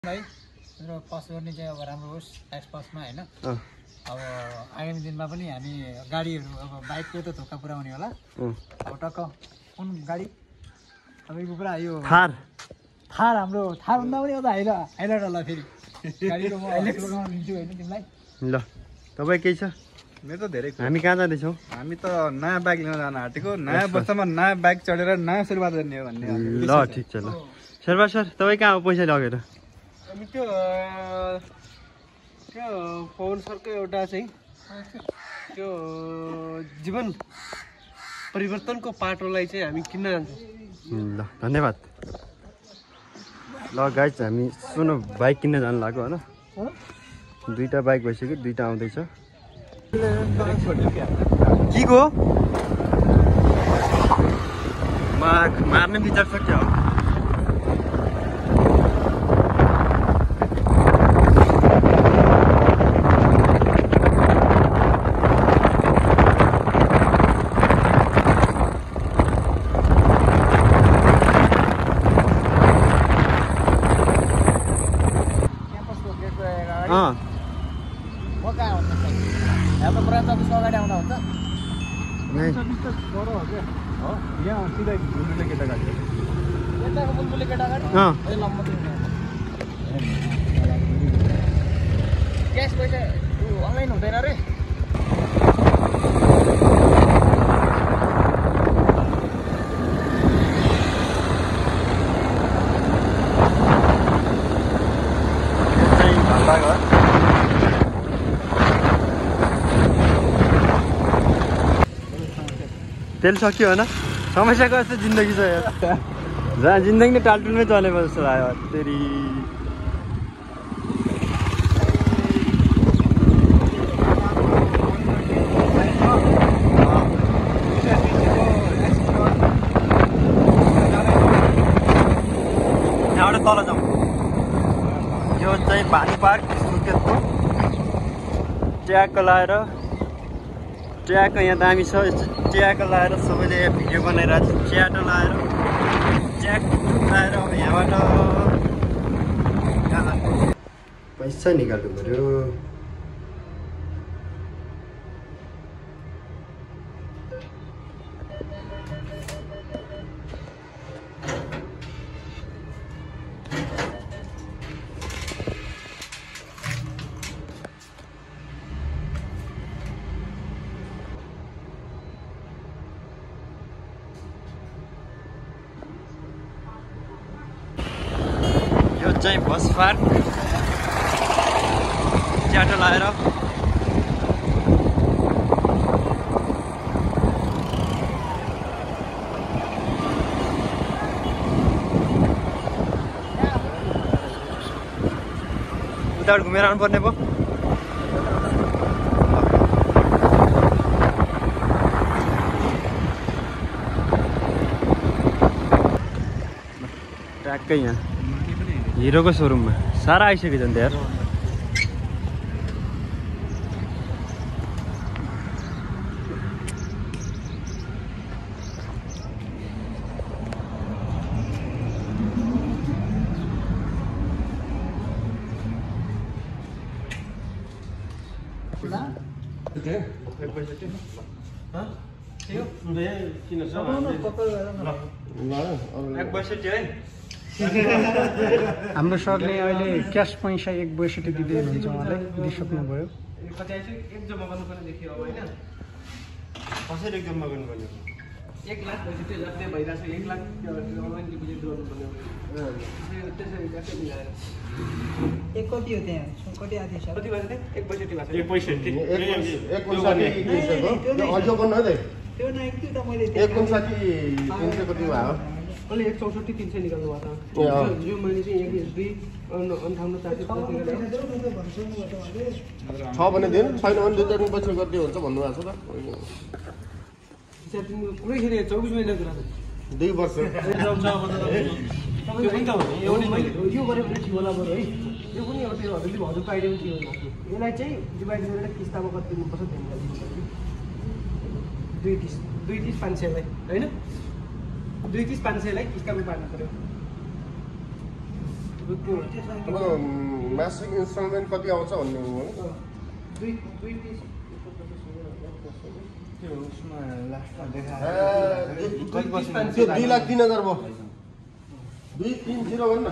भाइ र पास गर्ने चाहिँ अब राम्रो होस् ट्याक्स पासमा हैन अब आगामी दिनमा पनि हामी गाडीहरू अब बाइकको त धोका पुर्याउने होला अब टक्क कुन गाडी तपाईको पुरा यो थार हाम्रो थार भन्दा पनि अब हाइलाइट होला फेरि गाडीको म हाइलाइट लगाउन दिन्छु हैन तिमीलाई ल तपाई के छ मेरो त धेरै हामी कहाँ जाँदै छौ हामी त नयाँ बाइक लिन जान आँटेको नयाँ वर्षमा नयाँ बाइक चढेर नयाँ सुरुवात गर्ने हो भन्ने ल ठीक छ ल शर्मा सर तपाई कहाँ हो पैसा लगेर अनि त्यो पवन सरको एउटा चाहिँ त्यो जीवन परिवर्तनको पाटोलाई चाहिँ हामी किन्न जान्छौँ ल धन्यवाद ल गाइज हामी सुनो बाइक किन्न जानु लाग्यो हैन दुईटा बाइक भइसक्यो दुईटा आउँदैछ के को मार्ने विचार छ क्या क्यास पैसा अनलाइन हुँदैन रे तेल सक्यो होइन समस्याको जस्तो जिन्दगी छ यार जहाँ जिन्दगी नै टालटुलमै चलेको जस्तो लाग्यो तेरि यहाँबाट तल जाउँ यो चाहिँ भानु पार्क सुर्खेतको ट्याग लाएर ट्याग यहाँ दामी छ ट्याग लाएर सबैले भिडियो बनाइरहेको छ ट्याग लाएर अब यहाँबाट पैसा निकाल्नु पर्यो चाहिँ बस पार्क च्याटो लाएर उताबाट घुमेर आउनु पर्ने भयो ट्याक्कै यहाँ हिरोको सोरुममा सारा आइसक्यो नि त यार हाम्रो सरले अहिले क्यास पैसा 1/62 दिँदै हुनुहुन्छ उहाँलाई दिइसक्नुभयो एक जम्मा गर्नुपर्ने देखियो अब होइन कसरी एक जम्मा गर्नुपर्ने 1 लाख भइसक्यो जति भइरहेको छ 1 लाख अनलाइन डिपोजिट गर्नुपर्ने त्यसरी ट्याक्कै मिलाएर एक कति हो त्यहाँ कति आथे सर कति भयो त 1/62 त्यो नै के त मैले 1/300 कति भयो अहिले 164,300 निकाल्नु भएको छ यो मैले चाहिँ 1 एसडी 58,400 छ भने दिन छैन भने 2-3 पछि गरिदियो हुन्छ भन्नुभएको छ त पुरै खेर 24 महिना कुरा छ 2 वर्ष यो गरे भने थियो होला बरु है यो पनि एउटा हजुरको आइडिया के हो यसलाई चाहिँ डिभाइड गरेर किस्तामा कति दिनुपर्छ त्यही 2,30,500 होइन 2,30,500 किस्तामा पार्नु पर्यो अब मासिक इन्स्टलमेन्ट कति आउँछ भन्ने हो है? त्यो 2,03,000 भयो 2,30 भन्नु न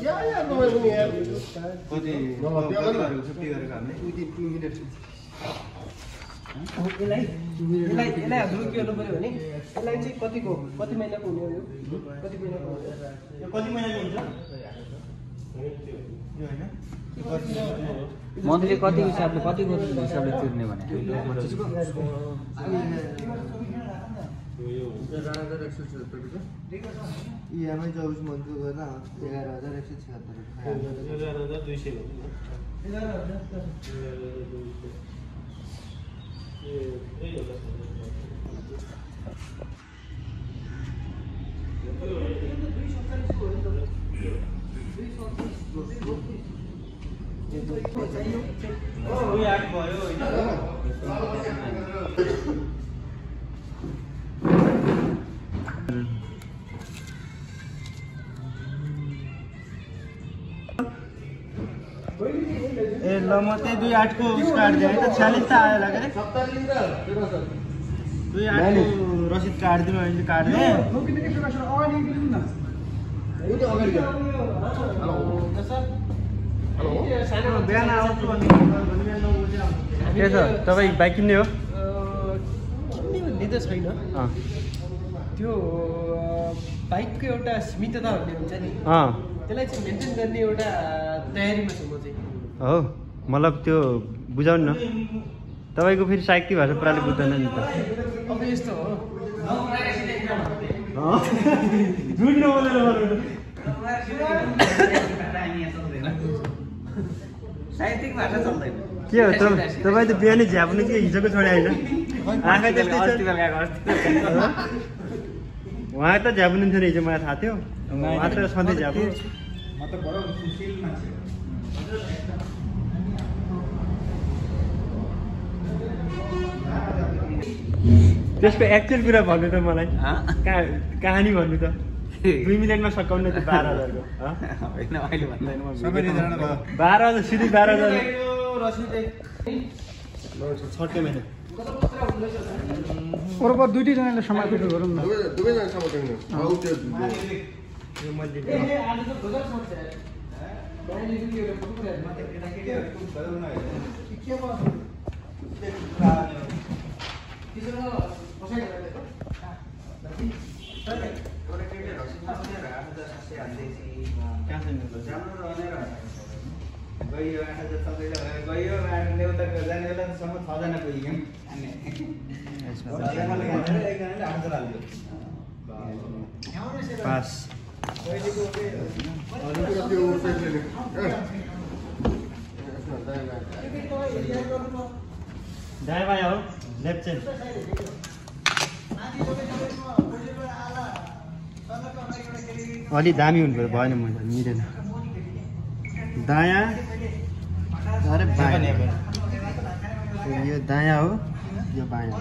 यार तपाईँ पनि यार यसलाई हाम्रो के गर्नु पर्यो भने यसलाई चाहिँ कति महिनाको हुने हो कति महिनाको मन्थली कतिको हिसाबले तिर्ने भने इएमआई 24 मन्थको गर्दा 11,176 ए ल म त्यही 2,8 को उस काट्दिएँ है त 46 त आयो होला के 2,8 को रसिद काट्दिनु अहिले काट्ने बिहान आउँछु भन्ने के छ तपाईँ बाइक किन्ने हो किन्ने भन्ने त छैन त्यो बाइकको एउटा सीमितता भन्ने हुन्छ नि त्यसलाई चाहिँ मेन्टेन गर्ने एउटा तयारीमा छु म चाहिँ हो मतलब त्यो बुझाउनु न तपाईँको फेरि साइक के भाषा पुराले बुझ्दैन नि त अब यस्तो हो झुट नबोलेर साहित्यिक भाषा चल्दैन के हो तपाईँ त बिहानै झ्याप्नु के हिजोको छोडे होइन आँखा त्यस्तै छ उहाँ त झ्याप्नुहुन्थ्यो नि हिजो मलाई थाहा थियो उहाँ त सधैँ झ्याप्नु त्यसको एक्चुअल कुरा भन्नु त मलाई कहानी भन्नु त 2 मिनटमा सकाउनु त्यो 12,000 होइन अहिले भन्दैन म 12,000 सिधै 12,000 छट्टै महिना बरोबर दुईजनाले समातेर गरौँ न दुवैजना समातेर गयो 8,000 गयो नेउताको जाने बेलासम्म 6जना पुग्यौँ पास ड्राइभ आयो हो लेफ्ट चेन अलि दामी हुनु पऱ्यो भएन मैले मिलेन दायाँ अरे बायाँ यो दायाँ हो यो बायाँ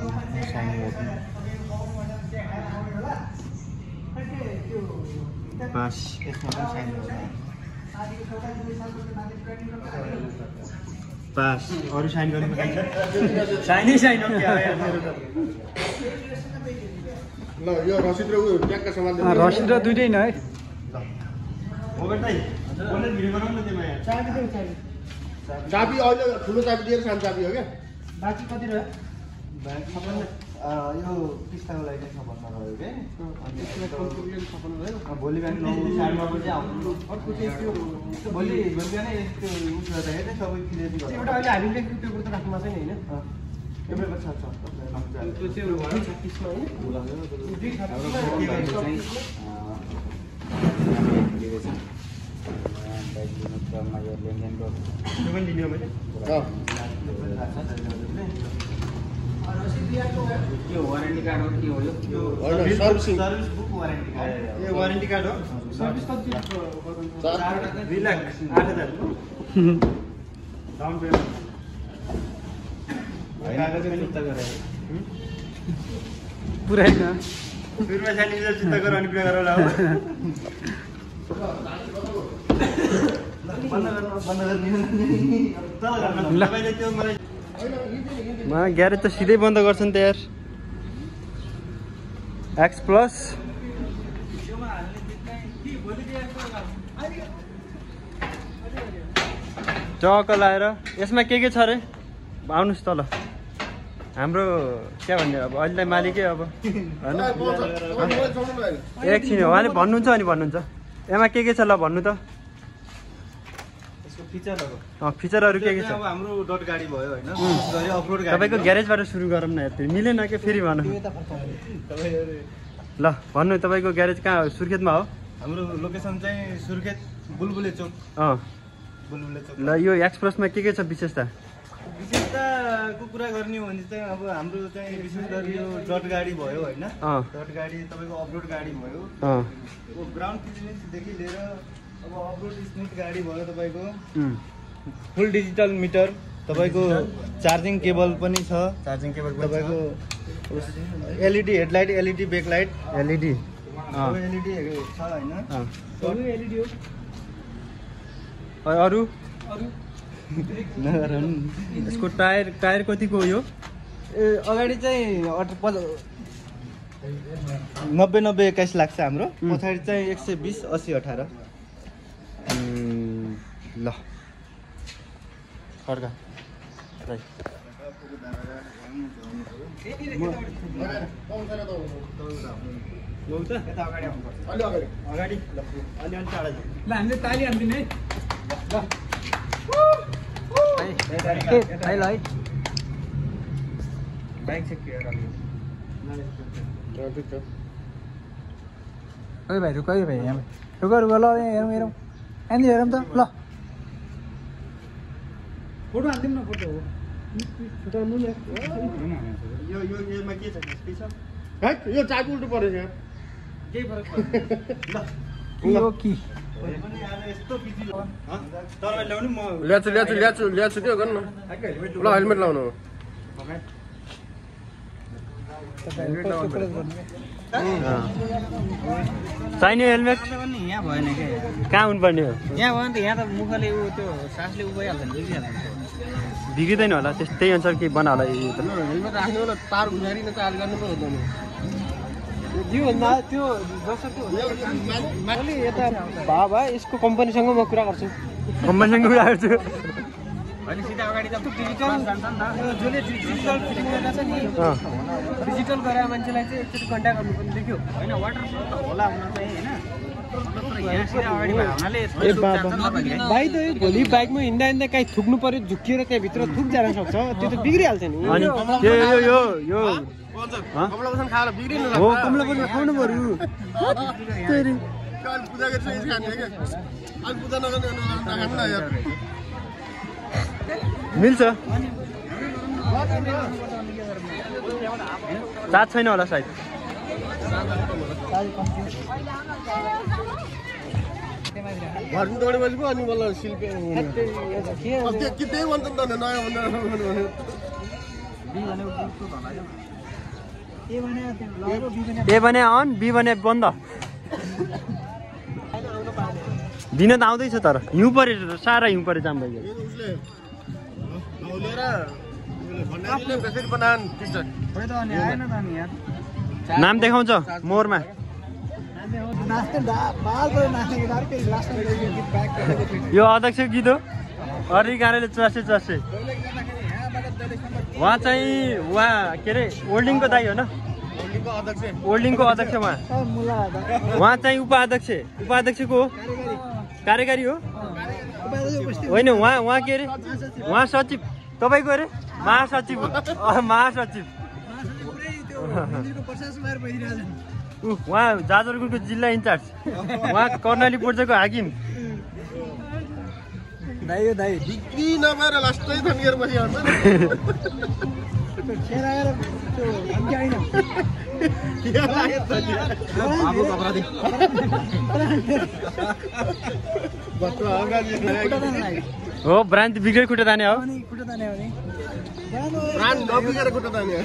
पास पास अरू साइन गर्नु साइनै साइन हो क्या ल यो रसिद र उयो ट्याक्क समातेर रसिद र दुइटै न है चाबी अहिले ठुलो चाबी दिएर सानो चाबी हो क्या बाँकी कति रह्यो यो किस्ताको लागि चाहिँ छपन्न रह्यो क्या भोलि बिहान 9:30 बजे आउनु अर्को चाहिँ त्यो भोलि बिहानै यस्तो उस गर्दाखेरि सबै क्लियर एउटा अहिले हामीले पेपर त राख्नुमा छैन होइन पेपर छ त्यो चाहिँ 36 मा होइन के वारेन्टी कार्ड हो के हो यो होइन servicing service book warranty card यो वारेन्टी कार्ड हो सर्भिस कति 2,08,000 डाउन पेमेन्ट पुरै न सुरुमा सानी जुत्ता गरेर अनि कुरा गरेर होला हो ग्यारेज त सिधै बन्द गर्छन् त यार। एक्स प्लस चक लाएर यसमा के छ अरे आउनुहोस् तल हाम्रो क्या भन्ने अब अहिले मालिकै अब होइन एकछिन उहाँले भन्नुहुन्छ अनि भन्नुहुन्छ यसमा के छ ल भन्नु त फिचरहरू के छ हाम्रो डट गाडी भयो हैन अफरोड गाडी तपाईको ग्यारेजबाट सुरु गरौँ न यार मिलेन के फेरि भन्नु ल भन्नु तपाईको ग्यारेज कहाँ हो सुर्खेतमा हो हाम्रो लोकेसन चाहिँ सुर्खेत बुलबुले चोक बुलबुले चोक ल यो एक्सप्रेसमा के छ विशेषता विशेषताको कुरा गर्ने हो भने चाहिँ अब हाम्रो चाहिँ विशेष गरी यो डट गाडी भयो हैन डट गाडी तपाईको अफरोड गाडी भयो ग्राउन्ड क्लियरेन्सदेखि लिएर अब अफरोड स्मुथ गाडी भयो तपाईको फुल डिजिटल मिटर तपाईको चार्जिङ केबल पनि छ तपाईको LED headlight LED backlight LED LED छ हैन सबै एलईडी हो अरु यसको टायर कतिको हो यो अगाडि चाहिँ 90-91 लाग्छ हाम्रो पछाडि चाहिँ 120-80-18 ल खड्का अगाडि अलि टाढा ल हामीले ताली हान्दिने है ल है बाइक चाहिँ क्लियर अलि ओइ भाइ रुक है भाइ यहाँ रुक ल हेरौँ हेरौँ यहाँनिर हेरौँ त ल फोटो हालिदिउँ न फोटो हो योमा के छ यो चाकु उल्टो परेछ यहाँ केही फरक ल यो कि यस्तो बिजी तपाईँ ल्याउनु म ल्याछु के गर्नु ल हेलमेट लाउनु चाहिने हेलमेट यहाँ भएन क्या कहाँ हुनुपर्ने हो यहाँ भयो नि त यहाँ त मुखले ऊ त्यो सासले उ भइहाल्छ नि बिग्रिँदैन होला त्यही अनुसार केही बना होला यो त हेलमेट राख्नु होला तार घुमारिन चार्ज गर्नु पो हुँदैन त्योभन्दा त्यो जसरी अलि यता भए भए यसको कम्पनीसँग म कुरा गर्छु कम्पनीसँग कुरा गर्छु होइन सिधा अगाडि त डिजिटल जसले डिजिटल फिलिङ गरेर छ नि डिजिटल गरेर मान्छेलाई चाहिँ एकचोटि कन्ट्याक्ट गर्नु पनि देख्यो होइन वाटर त होला हुन चाहिँ होइन यहाँ सिधा अगाडि भयो हुनाले भाइ त भोलि बाइकमा हिँड्दा हिँड्दा कहीँ थुक्नु पर्यो झुक्किएर त्यहाँभित्र थुक जान सक्छ त्यो त बिग्रिहाल्छ नि अनि यो कमलाबसन खाएर बिग्रिनु हो कमलाबसन खाउनु पर्यो पूजा गर्छ यस खाने के अनि पूजा नगर्ने खानु न यार मिल्छ चार्ज छैन होला सायद घरमा दौडेपछि पो अनि मलाई शिल्पी अब के त्यही भन्छ नि त नयाँ भनेर ए भने अन बी भने बन्द दिन त आउँदैछ तर हिउँ पऱ्यो साह्रै हिउँ पऱ्यो जाम भइगयो उसले लिएर भन्नाले बेसरी बनान टिकट खोइ त अनि आएन त अनि यार नाम देखाउँछ मोरमा यो अध्यक्ष गीत हो अरू गाडीले चर्से उहाँ चाहिँ के अरे ओल्डिङको दाइ हो न ओल्डिङको अध्यक्ष उहाँ चाहिँ उपाध्यक्ष को हो कार्यकारी हो होइन उहाँ के अरे उहाँ सचिव तपाईँको अरे महासचिव उहाँ जाजरकोटको जिल्ला इन्चार्ज उहाँ कर्णाली पूर्जाको हाकिम डिग्री नभएर लास्टै थन्केर बसिहाल्छ हो ब्रान्ड बिग्रेर खुट्टा ताने हो ब्रान्ड नबिग्रेर खुट्टा ताने